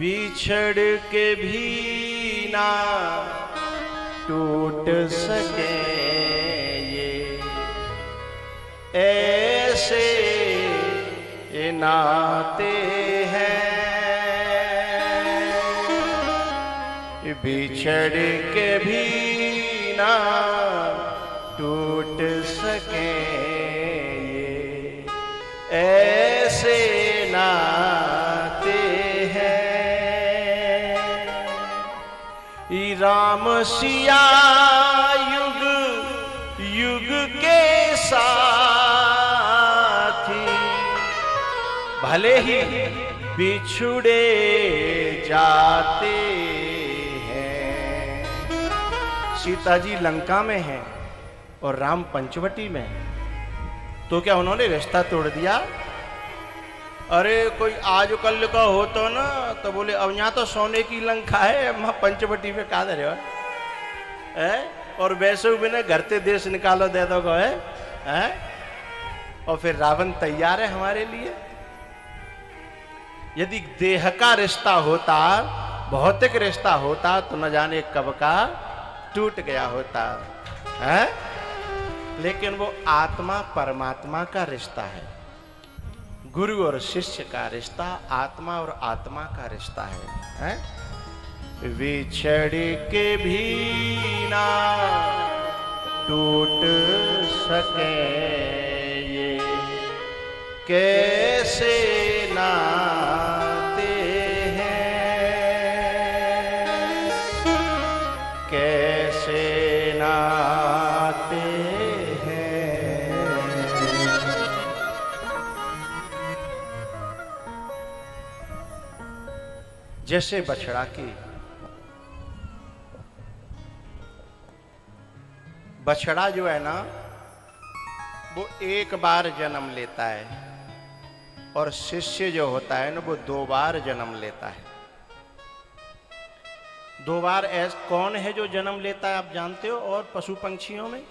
बिछड़ के भी ना टूट सके ये ऐसे ये नाते हैं, बिछड़ के भी ना टूट सके ये ऐसे नाते हैं। राम सिया युग युग के साथी भले ही बिछुड़े जाते हैं। सीता जी लंका में हैं और राम पंचवटी में, तो क्या उन्होंने रिश्ता तोड़ दिया? अरे कोई आज कल का हो तो ना, तो बोले अब यहाँ तो सोने की लंका है, वहां पंचवटी में कहा रहे हो है? और वैसे भी ना घर से देश निकालो दे दो है? और फिर रावण तैयार है हमारे लिए। यदि देह का रिश्ता होता, भौतिक रिश्ता होता, तो न जाने कब का टूट गया होता है। लेकिन वो आत्मा परमात्मा का रिश्ता है, गुरु और शिष्य का रिश्ता, आत्मा और आत्मा का रिश्ता है? बिछड़ के भी ना टूट सके ये कैसे नाते हैं, कैसे नाते हैं। जैसे बछड़ा की, बछड़ा जो है ना वो एक बार जन्म लेता है, और शिष्य जो होता है ना वो 2 बार जन्म लेता है। 2 बार कौन है जो जन्म लेता है आप जानते हो? और पशु पंछियों में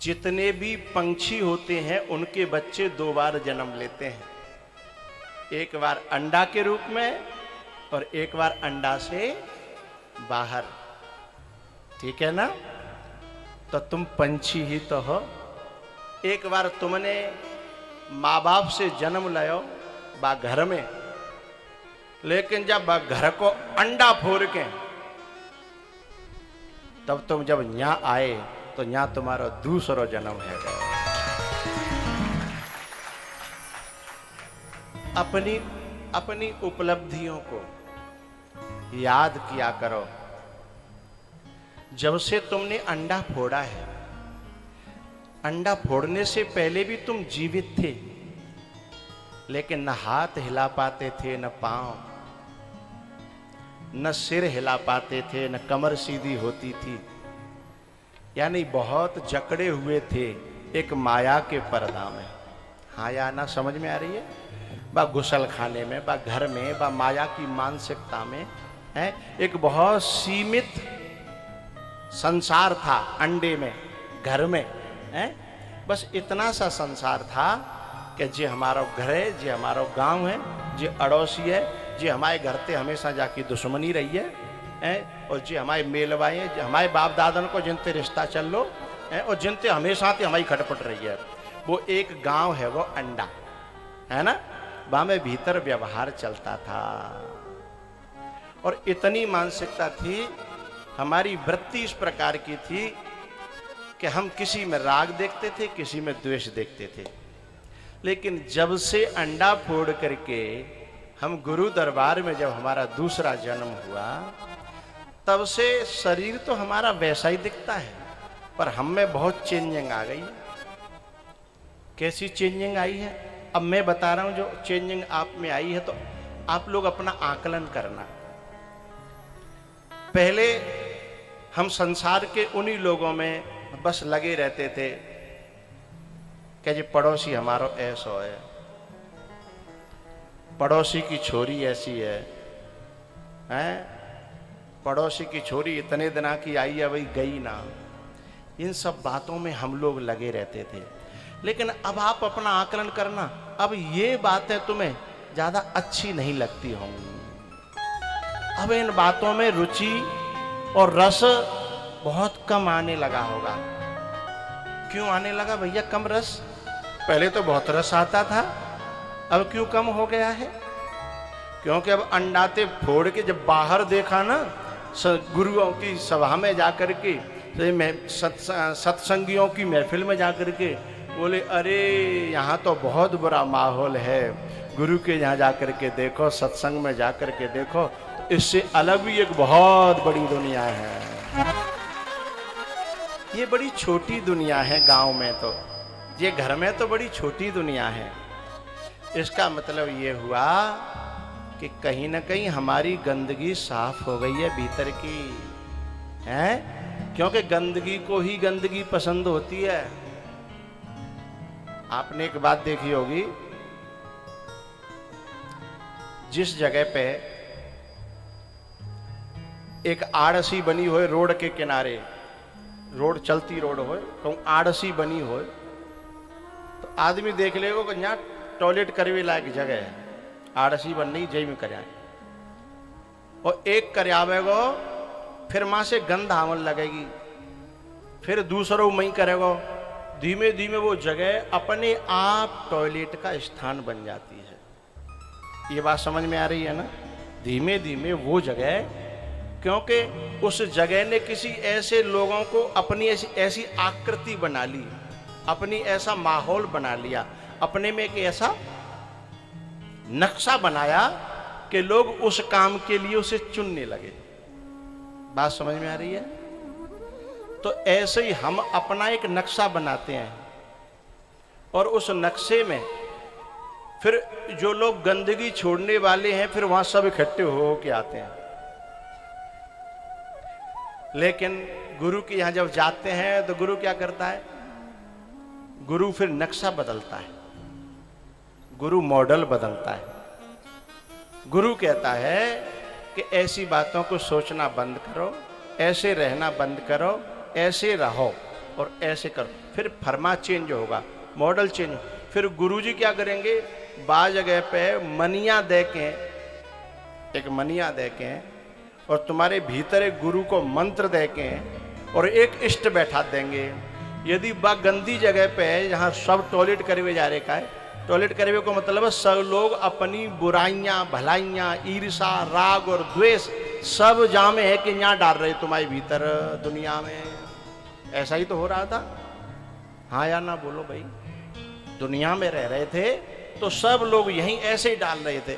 जितने भी पंछी होते हैं उनके बच्चे 2 बार जन्म लेते हैं, एक बार अंडा के रूप में और एक बार अंडा से बाहर। ठीक है ना? तो तुम पंछी ही तो हो। एक बार तुमने माँ बाप से जन्म लियो बा घर में, लेकिन जब घर को अंडा फोड़ के तब तुम जब यहाँ आए तो यहाँ तुम्हारा दूसरा जन्म है। अपनी उपलब्धियों को याद किया करो। जब से तुमने अंडा फोड़ा है, अंडा फोड़ने से पहले भी तुम जीवित थे, लेकिन न हाथ हिला पाते थे, न पांव, न सिर हिला पाते थे, न कमर सीधी होती थी, यानी बहुत जकड़े हुए थे एक माया के पर्दा में। हाँ या ना समझ में आ रही है? बा गुसल खाने में, बा घर में, बा माया की मानसिकता में है। एक बहुत सीमित संसार था अंडे में, घर में है। बस इतना सा संसार था कि जे हमारा घर है, जे हमारा गांव है, जे अड़ोसी है, जे हमारे घर से हमेशा जाके दुश्मनी रही है, और जे हमारे मेलवाए हैं, हमारे बाप दादन को जिनते रिश्ता चल लो है, और जिनते हमेशा से हमारी खटपट रही है, वो एक गांव है, वो अंडा है ना। वहां में भीतर व्यवहार चलता था, और इतनी मानसिकता थी, हमारी वृत्ति इस प्रकार की थी कि हम किसी में राग देखते थे, किसी में द्वेष देखते थे। लेकिन जब से अंडा फोड़ करके हम गुरु दरबार में जब हमारा दूसरा जन्म हुआ, तब से शरीर तो हमारा वैसा ही दिखता है, पर हम में बहुत चेंजिंग आ गई। कैसी चेंजिंग आई है अब मैं बता रहा हूं। जो चेंजिंग आप में आई है तो आप लोग अपना आकलन करना। पहले हम संसार के उन्हीं लोगों में बस लगे रहते थे कि जी पड़ोसी हमारा ऐसा है, पड़ोसी की छोरी ऐसी है, पड़ोसी की छोरी इतने दिना की आई है, वही गई ना। इन सब बातों में हम लोग लगे रहते थे। लेकिन अब आप अपना आकलन करना, अब ये बातें तुम्हें ज्यादा अच्छी नहीं लगती होंगी। अब इन बातों में रुचि और रस बहुत कम आने लगा होगा। क्यों आने लगा भैया कम रस? पहले तो बहुत रस आता था, अब क्यों कम हो गया है? क्योंकि अब अंडाते फोड़ के जब बाहर देखा ना, गुरुओं की सभा में जाकर के, सत्संगियों की महफिल में जाकर के, बोले अरे यहाँ तो बहुत बुरा माहौल है, गुरु के यहाँ जाकर के देखो, सत्संग में जाकर के देखो, इससे अलग भी एक बहुत बड़ी दुनिया है। ये बड़ी छोटी दुनिया है गांव में, तो ये घर में तो बड़ी छोटी दुनिया है। इसका मतलब ये हुआ कि कहीं ना कहीं हमारी गंदगी साफ हो गई है भीतर की, है? क्योंकि गंदगी को ही गंदगी पसंद होती है। आपने एक बात देखी होगी, जिस जगह पे एक आड़सी बनी हो रोड के किनारे, रोड चलती रोड हो, कहूँ आड़सी बनी हो, तो आदमी देख लेगा कि यहाँ टॉयलेट करवे लायक जगह है, आड़सी बननी जय में कराए, और एक करावेगो फिर मां से गंध आवन लगेगी, फिर दूसरों मई करेगो, धीमे धीमे वो जगह अपने आप टॉयलेट का स्थान बन जाती है। ये बात समझ में आ रही है ना? धीमे धीमे वो जगह, क्योंकि उस जगह ने किसी ऐसे लोगों को अपनी ऐसी आकृति बना ली, अपनी ऐसा माहौल बना लिया, अपने में एक ऐसा नक्शा बनाया कि लोग उस काम के लिए उसे चुनने लगे। बात समझ में आ रही है? तो ऐसे ही हम अपना एक नक्शा बनाते हैं, और उस नक्शे में फिर जो लोग गंदगी छोड़ने वाले हैं फिर वहां सब इकट्ठे हो के आते हैं। लेकिन गुरु के यहां जब जाते हैं तो गुरु क्या करता है? गुरु फिर नक्शा बदलता है, गुरु मॉडल बदलता है। गुरु कहता है कि ऐसी बातों को सोचना बंद करो, ऐसे रहना बंद करो, ऐसे रहो और ऐसे करो। फिर फरमा चेंज होगा, मॉडल चेंज। फिर गुरुजी क्या करेंगे? बाज जगह पे मनिया दे के, एक मनिया दे के, और तुम्हारे भीतर एक गुरु को मंत्र दे के, और एक इष्ट बैठा देंगे। यदि बा गंदी जगह पे है जहाँ सब टॉयलेट करवे जा रहे का है, टॉयलेट करवे को मतलब है सब लोग अपनी बुराइयां, भलाइयां, ईर्षा, राग और द्वेष सब जामे है कि यहाँ डाल रहे तुम्हारे भीतर दुनिया में। ऐसा ही तो हो रहा था, हाँ या ना बोलो भाई? दुनिया में रह रहे थे तो सब लोग यहीं ऐसे ही डाल रहे थे,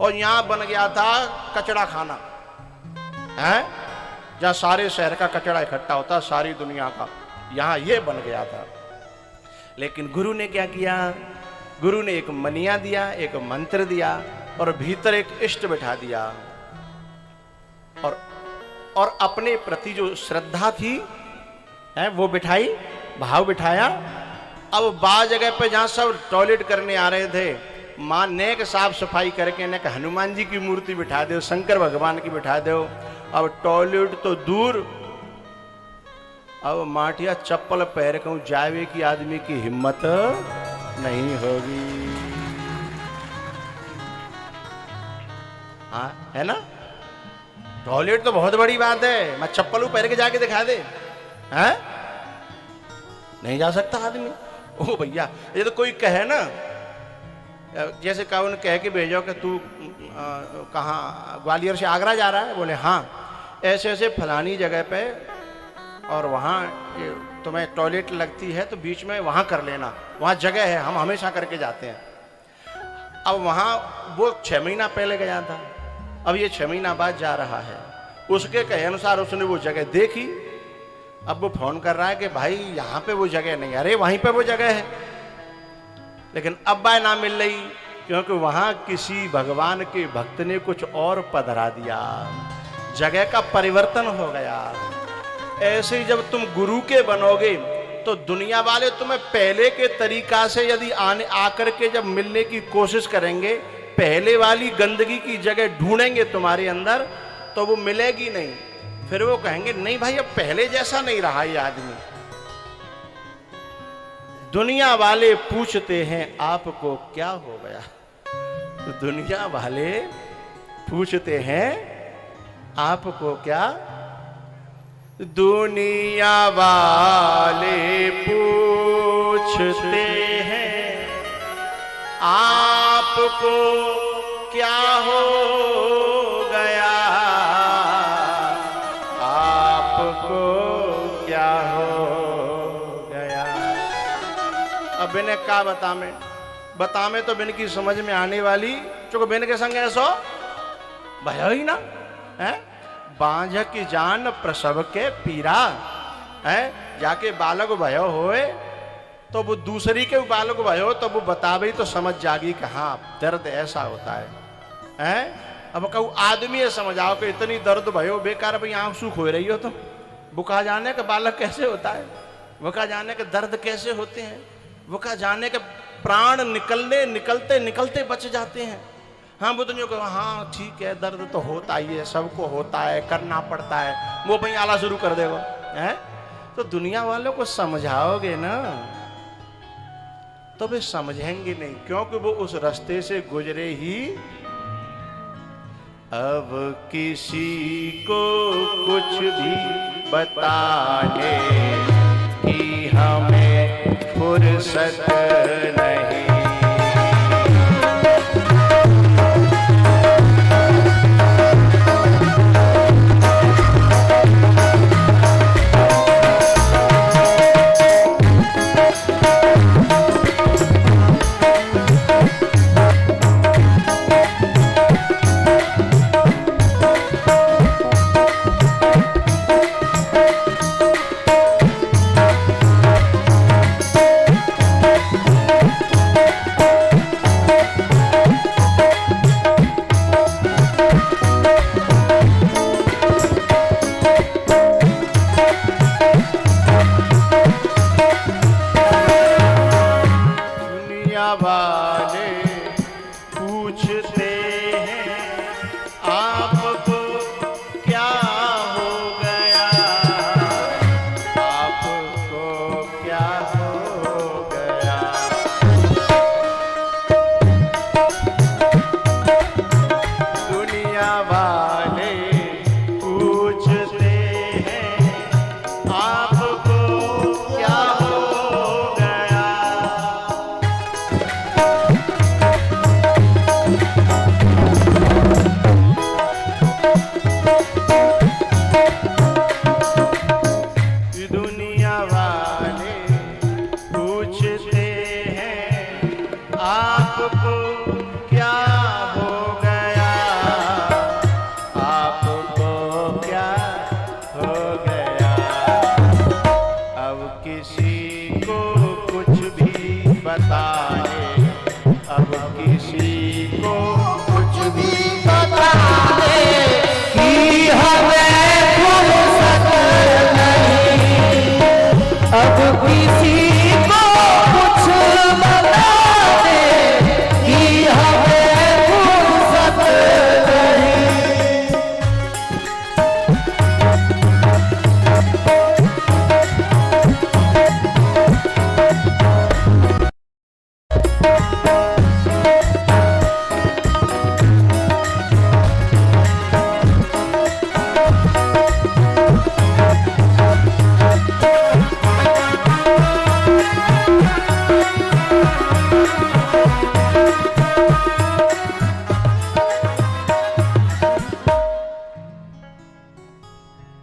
और यहाँ बन गया था कचड़ा खाना, है जहाँ सारे शहर का कचड़ा इकट्ठा होता, सारी दुनिया का, यहाँ ये बन गया था। लेकिन गुरु ने क्या किया? गुरु ने एक मनिया दिया, एक मंत्र दिया, और भीतर एक इष्ट बैठा दिया, और अपने प्रति जो श्रद्धा थी है वो बिठाई, भाव बिठाया। अब बाज जगह पे जहाँ सब टॉयलेट करने आ रहे थे, माँ नेक साफ सफाई करके ने हनुमान जी की मूर्ति बिठा दो, शंकर भगवान की बिठा दो। अब टॉयलेट तो दूर, अब माटिया चप्पल पैर कहूँ जावे की आदमी की हिम्मत नहीं होगी। हाँ है ना? टॉयलेट तो बहुत बड़ी बात है, मैं चप्पल पैर के जाके दिखा दे, हैं? नहीं जा सकता आदमी। ओ भैया, ये तो कोई कहे ना, जैसे कौन कह के भेजो कि तू कहाँ ग्वालियर से आगरा जा रहा है, बोले हाँ ऐसे ऐसे फलानी जगह पे, और वहाँ तुम्हें टॉयलेट लगती है तो बीच में वहाँ कर लेना, वहाँ जगह है, हम हमेशा करके जाते हैं। अब वहाँ वो 6 महीना पहले गया था, अब ये 6 महीना बाद जा रहा है। उसके कहे अनुसार उसने वो जगह देखी, अब वो फोन कर रहा है कि भाई यहाँ पे वो जगह नहीं, अरे वहीं पे वो जगह है, लेकिन अब बाय ना मिल रही, क्योंकि वहाँ किसी भगवान के भक्त ने कुछ और पधरा दिया, जगह का परिवर्तन हो गया। ऐसे ही जब तुम गुरु के बनोगे तो दुनिया वाले तुम्हें पहले के तरीका से यदि आकर के जब मिलने की कोशिश करेंगे, पहले वाली गंदगी की जगह ढूंढेंगे तुम्हारे अंदर, तो वो मिलेगी नहीं। फिर वो कहेंगे नहीं भाई अब पहले जैसा नहीं रहा ये आदमी। दुनिया वाले पूछते हैं आपको क्या हो गया? तो दुनिया वाले पूछते हैं आपको क्या? दुनिया वाले पूछते हैं आपको क्या हो गया, आपको क्या हो गया। अब बिन का बतामे तो बिन की समझ में आने वाली, चूंकि बिन के संग ऐसो भयो ही ना है। बांझ की जान प्रसव के पीरा है। जाके बालक भयो होए तो वो दूसरी के बालक भयो तो वो बतावे तो समझ जागी कि हाँ दर्द ऐसा होता है। अब कहूँ आदमी है समझाओ कि इतनी दर्द भयो बेकार भाई आंख सूख हो रही हो तो वो कहा जाने का बालक कैसे होता है, वो कहा जाने के दर्द कैसे होते हैं, वो कहा जाने के प्राण निकलते निकलते बच जाते हैं। हाँ वो तो कहो हाँ ठीक है दर्द तो होता ही है, सबको होता है, करना पड़ता है, वो भाई आला शुरू कर देगा है। तो दुनिया वालों को समझाओगे ना तो वे समझेंगे नहीं, क्योंकि वो उस रास्ते से गुजरे ही। अब किसी को कुछ भी बताने की हमें फुर्सत नहीं। वाले पूछते हैं आपको क्या हो गया, आपको क्या हो गया। दुनिया वाले पूछते हैं आपको क्या हो गया। दुनिया वाले पूछते हैं आपको क्या हो गया, आपको क्या हो गया। अब किसी को कुछ भी बताने, अब किसी को कुछ भी बताने की हमें फुर्सत नहीं। अब किसी को कुछ बताने की हमें फुर्सत नहीं।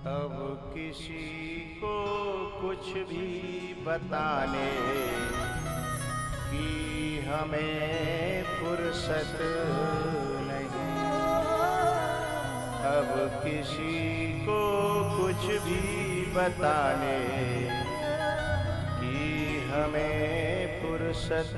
अब किसी को कुछ भी बताने की हमें फुर्सत नहीं। अब किसी को कुछ भी बताने की हमें फुर्सत